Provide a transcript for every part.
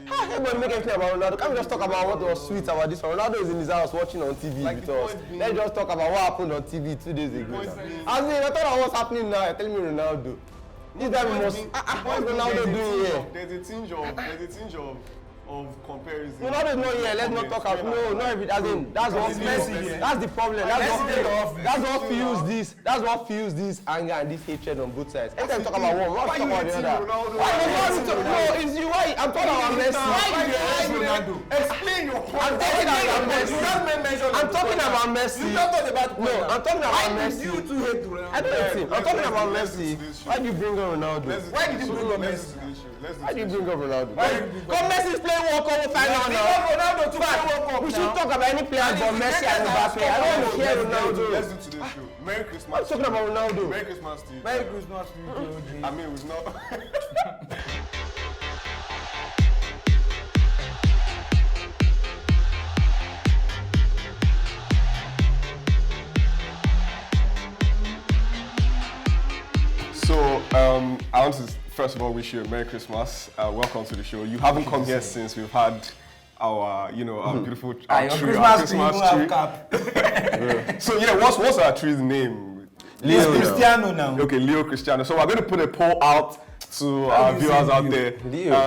Everybody make anything about Ronaldo. Can't we just talk about what was sweet about this one? Ronaldo is in his house watching on TV with us. Let's just talk about what happened on TV 2 days ago. I thought that was happening now. You're telling me Ronaldo. This guy must. What's Ronaldo doing here? There's a tinge of comparison. Ronaldo is not here. Let's not talk about. No, not every. That's what Messi. That's the problem. That's what fuels this. That's what fuels this anger and this hatred on both sides. Every time we talk about one, we want to talk about the other. No, it's you. Why? I'm talking about Messi. Explain your point. I'm talking about Messi. I'm talking about Messi. You talked about No, I'm talking about Messi. you two hate Ronaldo. I don't hate him. I'm talking about Messi. Why do you bring up Ronaldo? Why did you bring up Messi? Why do you bring up Ronaldo? Come Messi is playing World Cup final now. Ronaldo to play World Cup. We should talk about any player but Messi and Mbappe. I don't want to hear Ronaldo. Let's do today's show. Merry Christmas. I'm talking about Ronaldo. Merry Christmas to you. Merry Christmas to you. I mean, it was not. So, I want to first of all wish you a Merry Christmas. Welcome to the show. You haven't come here since we've had our, our beautiful tree, our Christmas tree. So yeah, what's our tree's name? Leo Cristiano now. Okay, Leo Cristiano. So we're going to put a poll out to our viewers out there.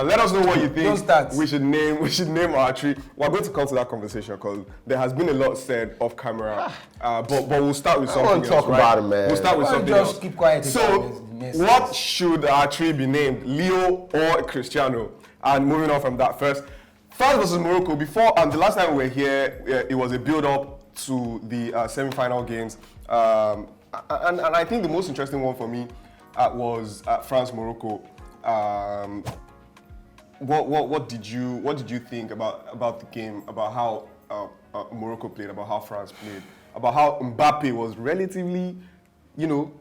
Let us know what you think we should name our tree. We're going to come to that conversation because there has been a lot said off camera. But we'll start with something else. Talk about it, man. We'll start with something else. Just keep quiet. So, what should our tree be named? Leo or Cristiano? And moving on from that first, France versus Morocco. Before the last time we were here, it was a build-up to the semi-final games. And I think the most interesting one for me was France-Morocco. What did you think about the game? About how Morocco played? About how France played? About how Mbappe was relatively,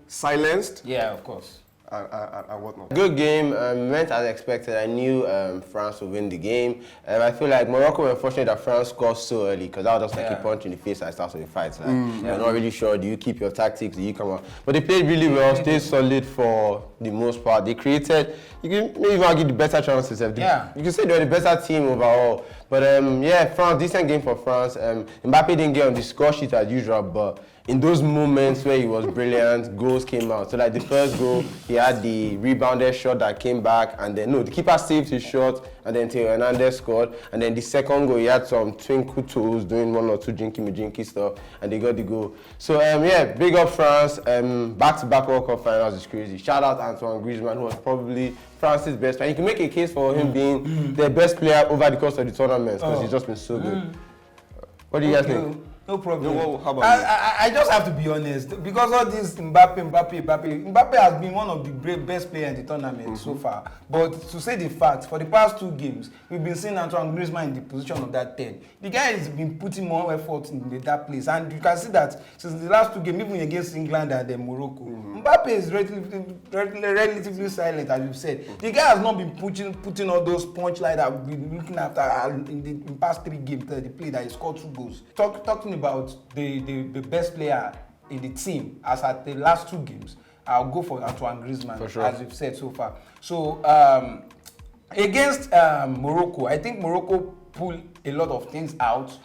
silenced? Yeah, of course. And whatnot. Good game, went as expected. I knew France would win the game. I feel like Morocco were unfortunate that France scored so early because that was just like a punch in the face at the start of the fight. Like, you're not really sure, do you keep your tactics, do you come out? But they played really well, stayed solid for the most part. They created, you can maybe even argue the better chances. You can say they were the better team overall. But France, decent game for France. Mbappe didn't get on the score sheet as usual, but in those moments where he was brilliant, goals came out. So like the first goal, he had the rebounded shot that came back, and then the keeper saved his shot, and then Theo Hernandez scored. And then the second goal, he had some twinkle toes doing one or two jinky stuff, and they got the goal. So big up France. Back-to-back World Cup finals is crazy. Shout out Antoine Griezmann, who was probably France's best player. You can make a case for him being their best player over the course of the tournament because he's just been so good. What do you guys think? No problem. How about you? I just have to be honest because all this Mbappe has been one of the best players in the tournament so far. But to say the fact, for the past 2 games, we've been seeing Antoine Griezmann in the position of that 10. The guy has been putting more effort in that place, and you can see that since the last 2 games, even against England and then Morocco, Mbappe is relatively silent, as you've said. The guy has not been putting all those punch like that we've been looking after in the past 3 games that he played that he scored 2 goals. Talking about the best player in the team as at the last 2 games, I'll go for Antoine Griezmann, for sure, as you've said so far. So against Morocco, I think Morocco pulled a lot of things out,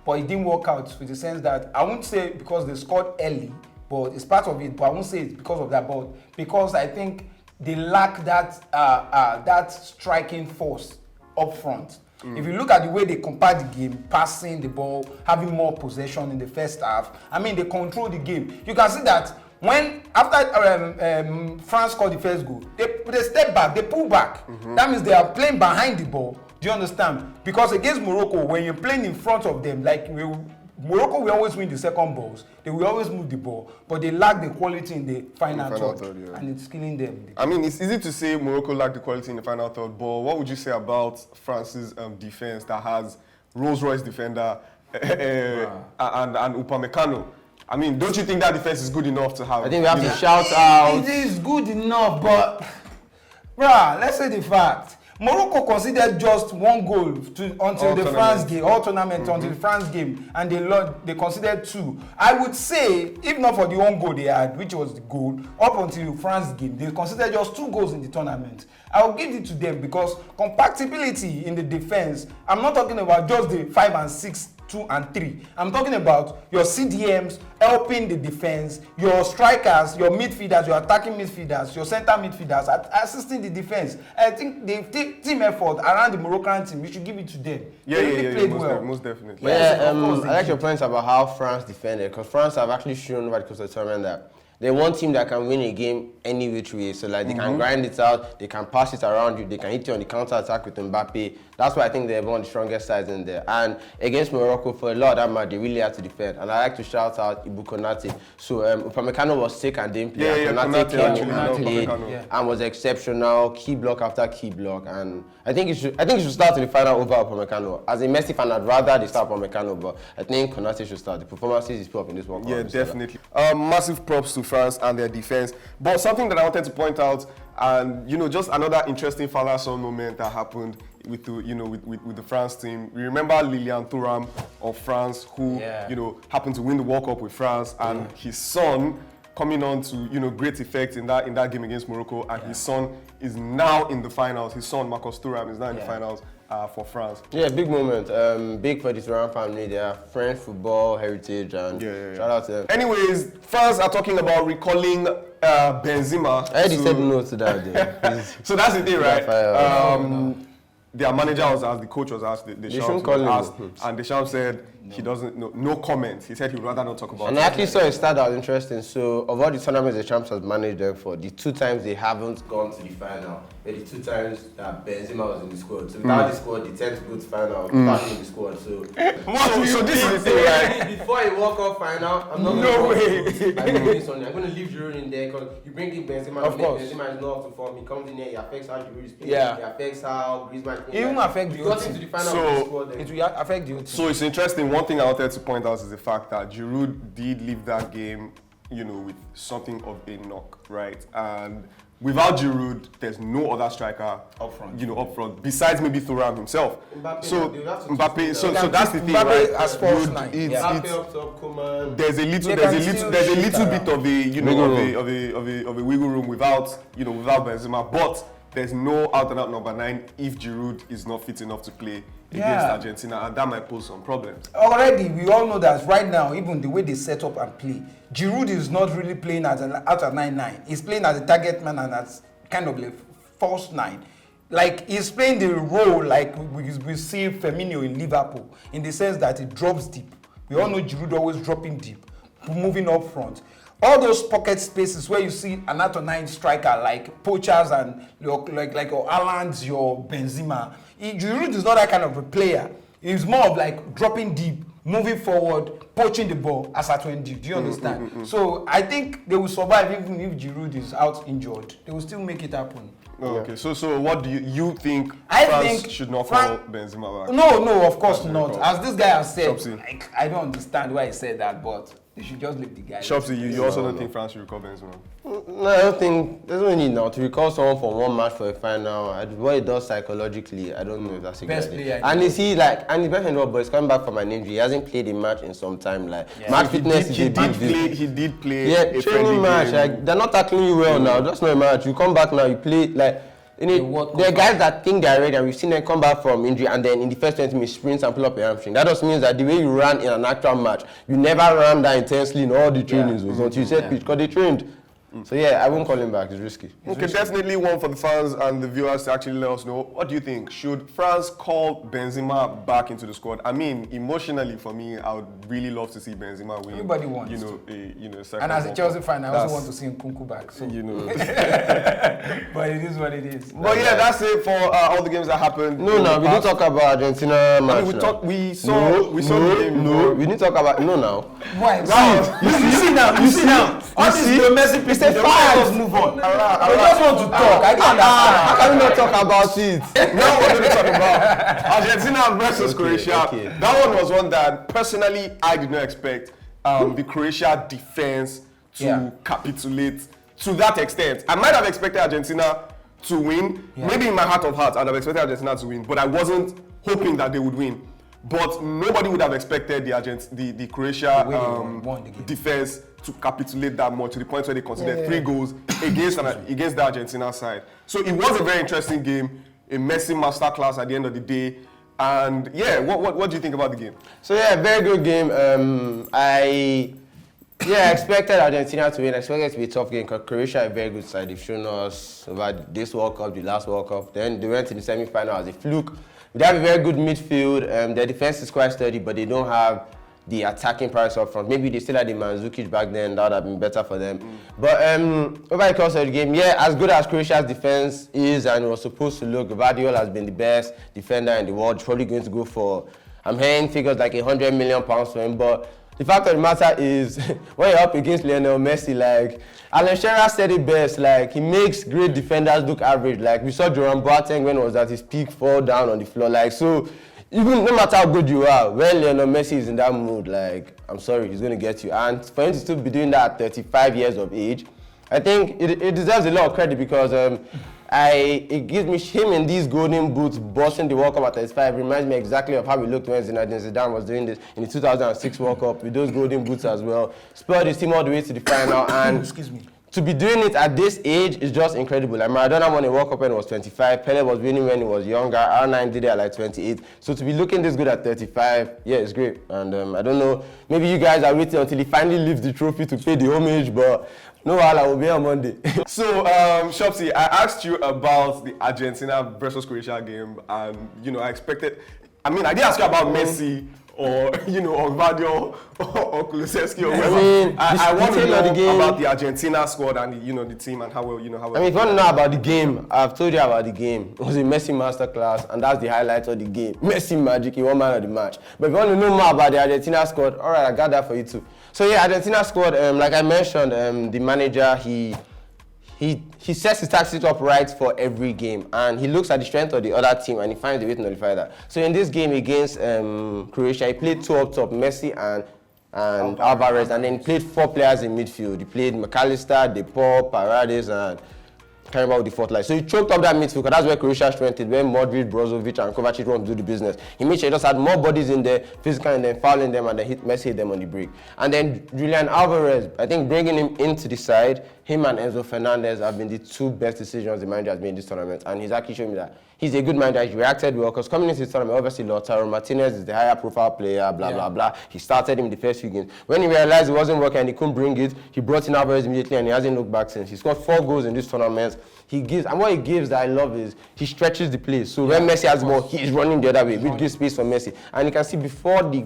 but it didn't work out with the sense that I won't say because they scored early, but it's part of it. But I won't say it's because of that, but because I think they lack that striking force up front. If you look at the way they compared the game, passing the ball, having more possession in the first half, I mean, they control the game. You can see that when, after France scored the first goal, they step back, they pull back. That means they are playing behind the ball. Do you understand? Because against Morocco, when you're playing in front of them, like Morocco will always win the second balls. They will always move the ball, but they lack the quality in the final third, and it's killing them. I mean, it's easy to say Morocco lacked the quality in the final third, but what would you say about France's defense that has Rolls-Royce defender and Upamecano? I mean, don't you think that defense is good enough to have? I think we have to shout out. It is good enough, but let's say the fact. Morocco conceded just 1 goal until the France game, all tournament until the France game, and they conceded 2. I would say, if not for the 1 goal they had, which was the goal, up until the France game, they conceded just 2 goals in the tournament. I will give it to them because compatibility in the defense, I'm not talking about just the 5 and 6, 2 and 3. I'm talking about your CDMs helping the defense, your strikers, your midfielders, your attacking midfielders, your center midfielders assisting the defense. I think the team effort around the Moroccan team, we should give it to them. They played well. Most definitely. I like your points about how France defended, because France have actually shown over the course of the tournament that they're one team that can win a game any which way. So like they can grind it out, they can pass it around you, they can hit you on the counter attack with Mbappe. That's why I think they're one of the strongest sides in there. And against Morocco, for a lot of that match, they really had to defend. And I like to shout out Ibu Konate. So Upamecano was sick and didn't play. Konate came and played and was exceptional, key block after key block. And I think it should start in the final over Upamecano. As a Messi fan, I'd rather they start Upamecano, but I think Konate should start. The performances he's put up in this World Cup. Yeah, definitely. Massive props to France and their defense. But something that I wanted to point out, and just another interesting Father Son moment that happened with the France team. We remember Lilian Thuram of France, who happened to win the World Cup with France, and his son coming on to great effect in that game against Morocco, and his son is now in the finals. His son Marcus Thuram is now in the finals for France. Yeah, big moment. Big for the Thuram family. They are French football heritage, and shout out to them. Anyways, France are talking about recalling Benzema. I already said no to that. So that's the thing, right? Their manager was asked, the coach was asked, Deschamps was asked, and Deschamps said he doesn't know, no comment. He said he would rather not talk about it. And I actually saw a stat that was interesting. So, of all the tournaments Deschamps has managed them for, the 2 times they haven't gone to the final, were the 2 times that Benzema was in the squad. So, without the squad, they tend to go to final without him in the squad. So this is the thing, right? Before a World Cup final, I'm not going to I'm going to leave Giroud in there because you bring in Benzema. Of course. Benzema is not up to form. He comes in there, he affects how Giroud is playing. He affects how Griezmann is playing. It will affect the whole team. It will affect the whole team. So it's interesting. One thing I wanted to point out is the fact that Giroud did leave that game, with something of a knock, right? And without Giroud, there's no other striker up front, besides maybe Thuram himself. Mbappe, so that's the thing, right? As false nine. There's a little bit of a wiggle room without Benzema, but there's no out and out number 9 if Giroud is not fit enough to play against Argentina, and that might pose some problems. Already, we all know that right now, even the way they set up and play, Giroud is not really playing as an out and 9-9. He's playing as a target man and as kind of a false 9. Like, he's playing the role like we see Firmino in Liverpool, in the sense that he drops deep. We all know Giroud always dropping deep, moving up front. All those pocket spaces where you see an out and 9 striker like poachers and your Haalands, your Benzema. Giroud is not that kind of a player. He's more of like dropping deep, moving forward, poaching the ball as at when due. Do you understand? So I think they will survive even if Giroud is out injured. They will still make it happen. Okay, so what do you think France should not call Benzema back? No, of course not. As this guy has said, I don't understand why he said that, but they should just leave the guy. Shopsy, you also don't think France should recall Benzema? No, I don't think there's no need now to recall someone from one match for a final. What it does psychologically, I don't know if that's a best good player. And is he and the best player, but he's coming back from an injury. He hasn't played a match in some time. Match fitness is a big deal. He did play. Yeah, training match. They're not tackling you well now. That's not a match. You come back now, you play there are guys that think they're ready, and we've seen them come back from injury, and then in the first 20 minutes sprints and pull up your hamstring. That just means that the way you ran in an actual match, you never ran that intensely in all the trainings until you said pitch, because they trained. So I won't call him back. It's risky. Definitely one for the fans and the viewers to actually let us know. What do you think? Should France call Benzema back into the squad? I mean, emotionally for me, I would really love to see Benzema win. Everybody wants. Second. And as a Chelsea fan, I also want to see Nkunku back. So. But it is what it is. But that's it for all the games that happened. We didn't talk about Argentina match. We saw the game. We didn't talk about now. Why? You see now. All this Messi. Let's move on. I just want to talk. I can't understand. How can we not talk about it? Now we're going to talk about Argentina versus Croatia. Okay. That one was one that personally I did not expect the Croatia defense to capitulate to that extent. I might have expected Argentina to win. Yeah. Maybe in my heart of hearts, I'd have expected Argentina to win, but I wasn't hoping that they would win. But nobody would have expected the Croatia defense to capitulate that much to the point where they conceded 3 goals against the Argentina side. So it was a very interesting game, a Messi masterclass at the end of the day. And yeah, what do you think about the game? So yeah, very good game. I expected Argentina to win. I expected it to be a tough game because Croatia is a very good side. They've shown us about this World Cup, the last World Cup. Then they went to the semi-final as a fluke. They have a very good midfield. Their defense is quite sturdy, but they don't have the attacking prowess up front. Maybe they still had the Mandzukic back then. That would have been better for them. But over the course of the game, as good as Croatia's defense is and was supposed to look, Gvardiol has been the best defender in the world. Probably going to go for, I'm hearing figures like £100 million for him. But the fact of the matter is, when you're up against Lionel Messi, like Alan Shearer said it best, like he makes great defenders look average. Like we saw Jerome Boateng when he was at his peak fall down on the floor. Like so, even no matter how good you are, when Lionel Messi is in that mood, like I'm sorry, he's going to get you. And for him to still be doing that at 35 years of age, I think it deserves a lot of credit because it gives me him in these golden boots, busting the World Cup at 35. Reminds me exactly of how we looked when Zinedine Zidane was doing this in the 2006 World Cup with those golden boots as well. Spurred his team all the way to the final, and excuse me. To be doing it at this age is just incredible. Like Maradona won a World Cup when he was 25. Pele was winning when he was younger. R9 did it at like 28. So to be looking this good at 35, it's great. And I don't know, maybe you guys are waiting until he finally lifts the trophy to pay the homage, but no, I will be on Monday. So, Shopsy, I asked you about the Argentina versus Croatia game, and I expected. I didn't ask you about Messi or or Gvardiol or Kulusevski or whatever. I want to know about the Argentina squad and the team and how well if you want to know about the game, I've told you about the game. It was a Messi masterclass, and that's the highlight of the game. Messi magic, he won man of the match. But if you want to know more about the Argentina squad, all right, I got that for you too. So Argentina squad, like I mentioned, the manager, he sets his tactics up right for every game, and he looks at the strength of the other team and he finds a way to nullify that. So in this game against Croatia, he played 2 up top, Messi and Alvarez, and then he played 4 players in midfield. He played McAllister, De Paul, Paredes, and I can't remember the 4th line. So he choked up that midfield because that's where Croatia strengthened, where Modric, Brozovic, and Kovacic want to do the business. He made sure he just had more bodies in there, physical, and then fouling them, and then Messi hit them on the break. And then Julian Alvarez, I think bringing him into the side, him and Enzo Fernandez have been the 2 best decisions the manager has made in this tournament. And he's actually shown me that he's a good manager. He reacted well because coming into this tournament, obviously Lautaro Martinez is the higher profile player, blah, blah. He started him in the first few games. When he realized it wasn't working and he couldn't bring it, he brought in Alvarez immediately and he hasn't looked back since. He scored 4 goals in this tournament. What he gives that I love is he stretches the play. So when Messi has the ball, he's running the other way, which gives space for Messi. And you can see before the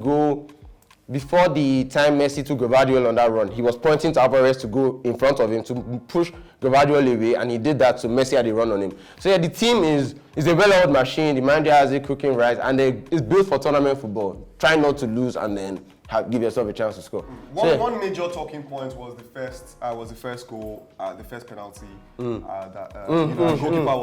time Messi took Gvardiol on that run, he was pointing to Alvarez to go in front of him to push Gvardiol away, and he did that, so Messi had a run on him. So the team is a well-oiled machine. The manager has it cooking right, and it's built for tournament football. Try not to lose and then give yourself a chance to score. One major talking point was the first goal, the first penalty that the goalkeeper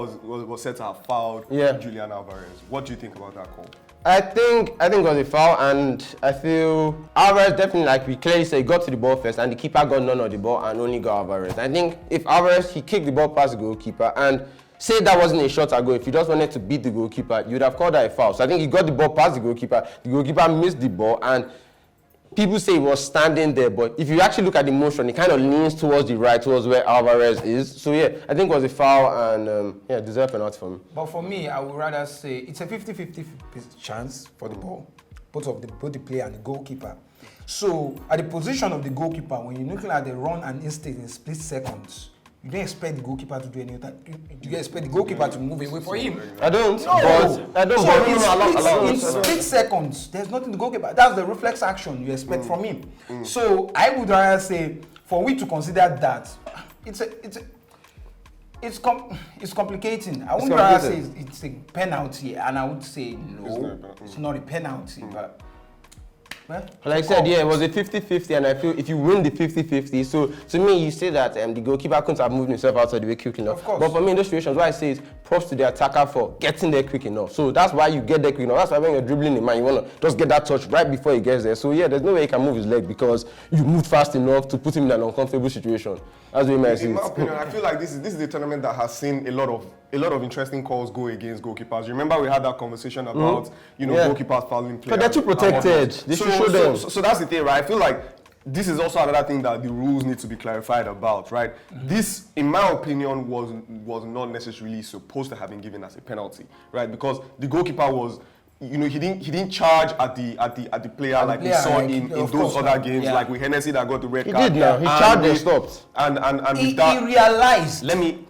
was said to have fouled Julian Alvarez. What do you think about that call? I think it was a foul, and I feel Alvarez definitely, like we clearly said, he got to the ball first, and the keeper got none of the ball and only got Alvarez. I think if Alvarez, he kicked the ball past the goalkeeper, and say that wasn't a shot ago, if you just wanted to beat the goalkeeper, you'd have called that a foul. So I think he got the ball past the goalkeeper missed the ball, and people say he was standing there, but if you actually look at the motion, he kind of leans towards the right, towards where Alvarez is. So I think it was a foul and deserved penalty for me. But for me, I would rather say it's a 50-50 chance for the ball, both the player and the goalkeeper. So at the position of the goalkeeper, when you're looking at the run and instinct in split seconds, you don't expect the goalkeeper to do anything. You expect the goalkeeper to move away for him. I don't. No. I don't. So in split seconds, there's nothing the goalkeeper. That's the reflex action you expect from him. So I would rather say, for we to consider that, it's complicating. I wouldn't rather say it's a penalty, and I would say no, it's not a penalty, but. Well, like I said, it was a 50-50, and I feel if you win the 50-50, so to me, you say that the goalkeeper couldn't have moved himself out of the way quick enough. Of course. But for me, in those situations, what I say is props to the attacker for getting there quick enough. So that's why you get there quick enough. That's why when you're dribbling a man, you want to just get that touch right before he gets there. So there's no way he can move his leg because you moved fast enough to put him in an uncomfortable situation. That's what you might see. In my opinion, I feel like this is the tournament that has seen a lot a lot of interesting calls go against goalkeepers. You remember we had that conversation about, goalkeepers fouling players. But they're too protected. They should show them. So that's the thing, right? I feel like this is also another thing that the rules need to be clarified about, right? This, in my opinion, was not necessarily supposed to have been given as a penalty, right? Because the goalkeeper was, he didn't charge at the player like we saw in those other games, like with Hennessy that got the red card. He did now. He charged and stopped. And he realized. Let me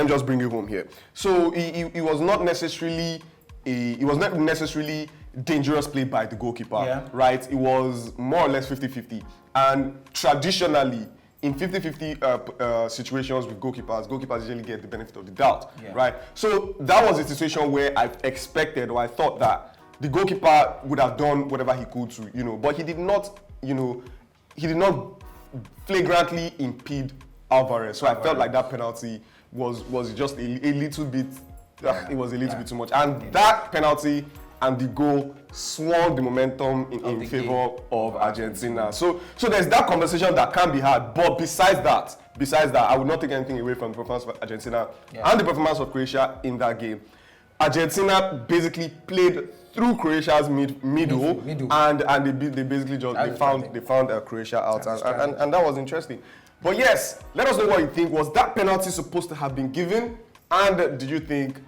just bring it home here. So he was not necessarily dangerous play by the goalkeeper, right? It was more or less 50-50. And traditionally, in 50-50 situations with goalkeepers usually get the benefit of the doubt, right? So that was a situation where I expected, or I thought that the goalkeeper would have done whatever he could to, but he did not, he did not flagrantly impede Alvarez. So I felt like that penalty was just a little bit, it was a little bit too much. And that penalty and the goal swung the momentum in favor of Argentina. So there's that conversation that can be had. But besides that, I would not take anything away from the performance of Argentina and the performance of Croatia in that game. Argentina basically played through Croatia's middle. And they basically just found Croatia out, and that was interesting. But yes, let us know what you think. Was that penalty supposed to have been given? And did you think,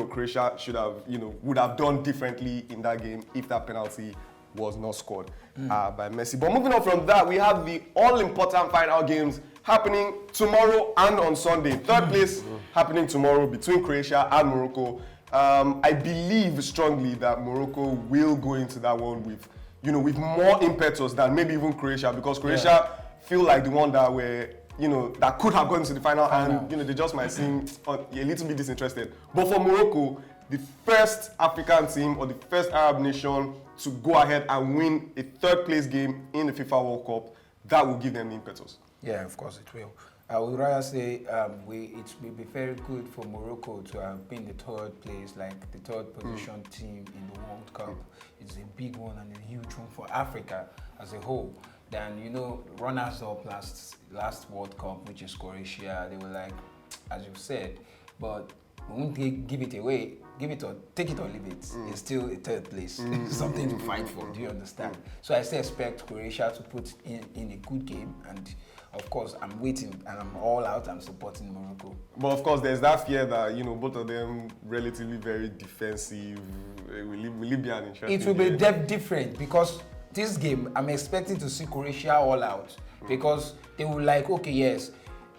Croatia should have, would have done differently in that game if that penalty was not scored by Messi? But moving on from that, we have the all-important final games happening tomorrow and on Sunday. Third place happening tomorrow between Croatia and Morocco. I believe strongly that Morocco will go into that one with, with more impetus than maybe even Croatia, because Croatia feel like the one that were, that could have gone to the final, and they just might seem a little bit disinterested. But for Morocco, the first African team or the first Arab nation to go ahead and win a third place game in the FIFA World Cup, that will give them the impetus. Yeah, of course it will. I would rather say it will be very good for Morocco to have been the third place, like the third position team in the World Cup. It's a big one and a huge one for Africa as a whole. Then, runners-up last World Cup, which is Croatia, they were like, as you said, but we won't give it away, take it or leave it. It's still a third place, something to fight for, do you understand? So I still expect Croatia to put in a good game, and of course, I'm waiting and I'm all out. I'm supporting Morocco. But of course, there's that fear that both of them relatively very defensive. Will it be an interesting? It will be different, because this game I'm expecting to see Croatia all out, because they will like, okay, yes,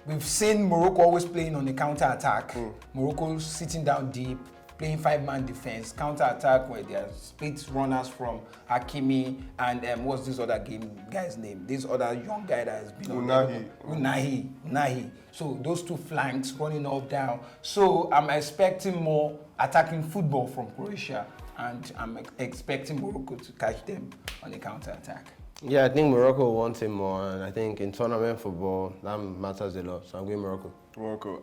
we've seen Morocco always playing on the counter attack. Morocco sitting down deep, playing 5-man defense, counter attack where they are split runners from Hakimi and what's this other guy's name? This other young guy that has been Unahi. So those two flanks running up down. So I'm expecting more attacking football from Croatia, and I'm expecting Morocco to catch them on the counter attack. Yeah, I think Morocco wants it more, and I think in tournament football, that matters a lot. So I'm going Morocco.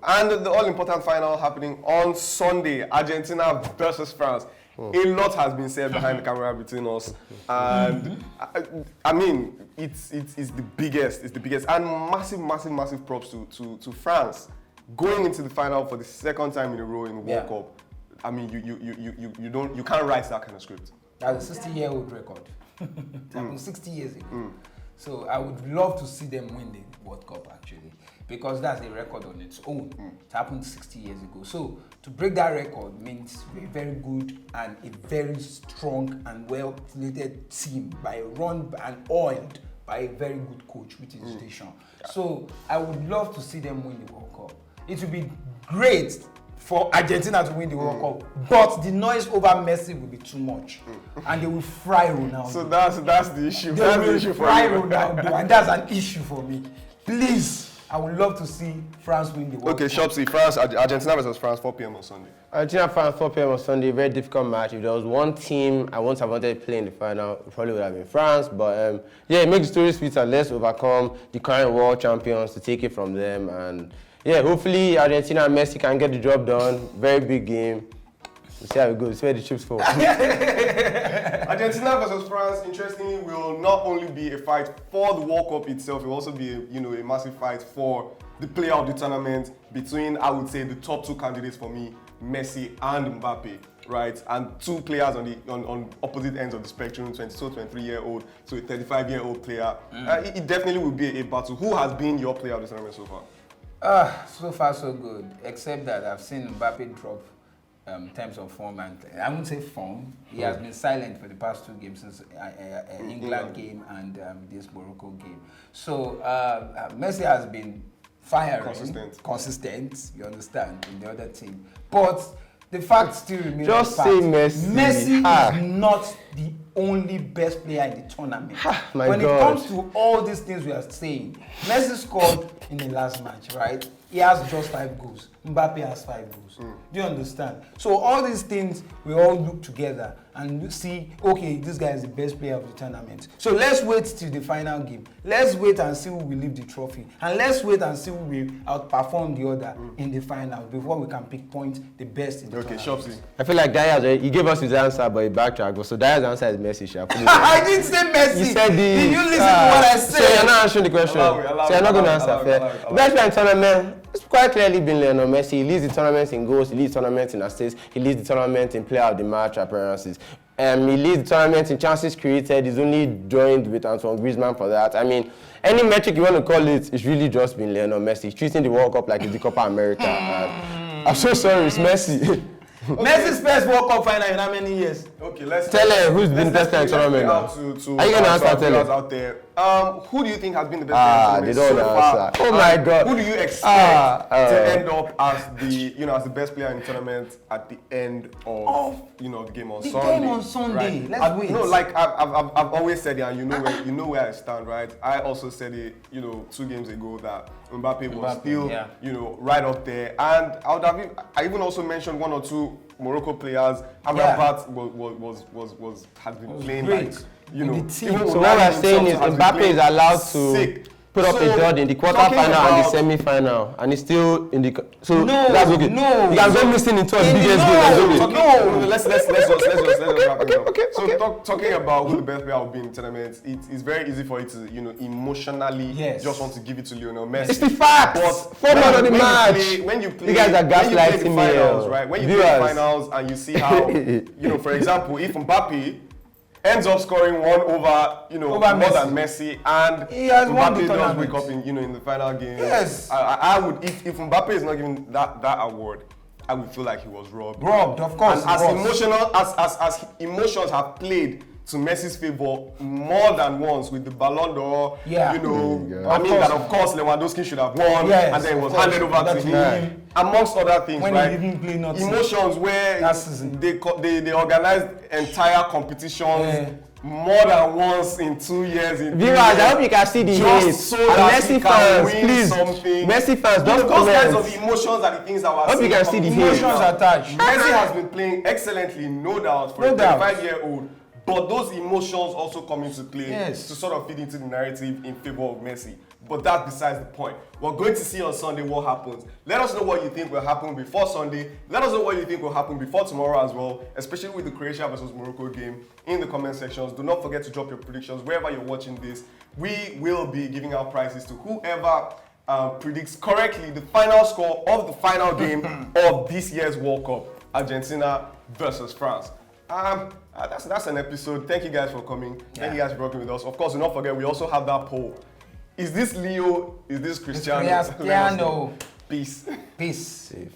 And the all-important final happening on Sunday, Argentina versus France. A lot has been said behind the camera between us, and I mean, it's the biggest. It's the biggest, and massive props to France going into the final for the second time in a row in the World Cup. I mean, you can't write that kind of script. That's a 60-year-old record. It happened 60 years ago. So I would love to see them win the World Cup, actually, because that's a record on its own. It happened 60 years ago. So to break that record means a very good and a very strong and well-plated team run and oiled by a very good coach, which is Deschamps. So I would love to see them win the World Cup. It would be great for Argentina to win the World Cup, but the noise over Messi will be too much, and they will fry Ronaldo. So that's the issue. They will fry Ronaldo, and that's an issue for me. Please, I would love to see France win the World Cup. Okay, Shopsy, Argentina versus France, 4 p.m. on Sunday. Argentina, France, 4 p.m. on Sunday. Very difficult match. If there was one team I wanted to play in the final, it probably would have been France. But it makes the story sweeter. Let's overcome the current world champions to take it from them. And yeah, hopefully Argentina and Messi can get the job done. Very big game. We'll see how it goes. It's where the chips fall. Argentina versus France, interestingly, will not only be a fight for the World Cup itself, it will also be a massive fight for the player of the tournament between, I would say, the top two candidates for me, Messi and Mbappe, right? And two players on opposite ends of the spectrum, 22, 23-year-old to a 35-year-old player. It definitely will be a battle. Who has been your player of the tournament so far? So far so good, except that I've seen Mbappe drop in terms of form, and I wouldn't say form. He has been silent for the past two games, since England game and this Morocco game. So Messi has been firing, consistent, you understand, in the other team. But the fact still remains. Just say Messi. Messi is not the only best player in the tournament. When it comes to all these things we are saying, Messi scored in the last match, right? He has just 5 goals. Mbappe has 5 goals. Do you understand? So all these things, we all look together and see, okay, this guy is the best player of the tournament. So let's wait till the final game. Let's wait and see who will leave the trophy. And let's wait and see who will outperform the other in the final before we can pick point the best in the tournament. Shopsy. I feel like Daya's, he gave us his answer, but he backtracked. So Daya's answer is Messi. I didn't say Messi. You said Did you listen to what I said? So you're not answering the question. So you're not going to answer. Fair. Best player in tournament. It's quite clearly been Lionel Messi. He leads the tournament in goals, he leads the tournament in assists, he leads the tournament in player of the match appearances. He leads the tournament in chances created. He's only joined with Antoine Griezmann for that. I mean, any metric you want to call it, it's really just been Lionel Messi. He's treating the World Cup like it's the Copa America. I'm so sorry, it's Messi. Messi's first World Cup final in how many years? Okay, let's tell her who's been best player in tournament now. Are you gonna answer? Tell her out there. Who do you think has been the best player in they don't answer. Oh my God. Who do you expect to end up as the best player in the tournament at the end of the game on Sunday? The game on Sunday. Right? Let's wait. No, like I've always said it, and you know where I stand, right? I also said it, 2 games ago that Mbappe was still, right up there, and I even also mentioned 1 or 2 Morocco players. Amrabat has been playing great. So what we're saying is Mbappe is allowed to put up a dud in the quarter-final and the semi-final, and he's still in the. So that's okay. No, you can go missing into the biggest game. Let's wrap it up. So talking about who the best player will be in tournaments, it's very easy for you to emotionally just want to give it to Lionel Messi. It's the facts. But format of the match. When you play, you guys are gaslighting me, finals, right? When you play finals and you see how for example, if Mbappe ends up scoring 1 over more than Messi, and he has Mbappe does wake up in the final game. Yes, I would if Mbappe is not given that award, I would feel like he was robbed. Robbed, of course. And as emotions have played to Messi's favor more than once with the Ballon d'Or, that of course Lewandowski should have won, and then it was handed over to him, amongst other things, when right? He didn't play nothing. Emotions where they organized entire competitions more than once in 2 years. Viewers, I hope you can see the hate. So that Messi fans, please. Messi fans, don't those kinds of emotions are the things that were. Hope you can see the hate. Emotions attached. Messi has been playing excellently, no doubt, for a 35-year-old. But those emotions also come into play to sort of feed into the narrative in favor of Messi. But that's besides the point. We're going to see on Sunday what happens. Let us know what you think will happen before Sunday. Let us know what you think will happen before tomorrow as well, especially with the Croatia versus Morocco game in the comment sections. Do not forget to drop your predictions wherever you're watching this. We will be giving out prizes to whoever predicts correctly the final score of the final game of this year's World Cup, Argentina versus France. That's an episode. Thank you guys for coming. Thank you guys for working with us. Of course, do not forget, we also have that poll. Is this Leo? Is this Cristiano? Cristiano. Peace. Peace. Safe.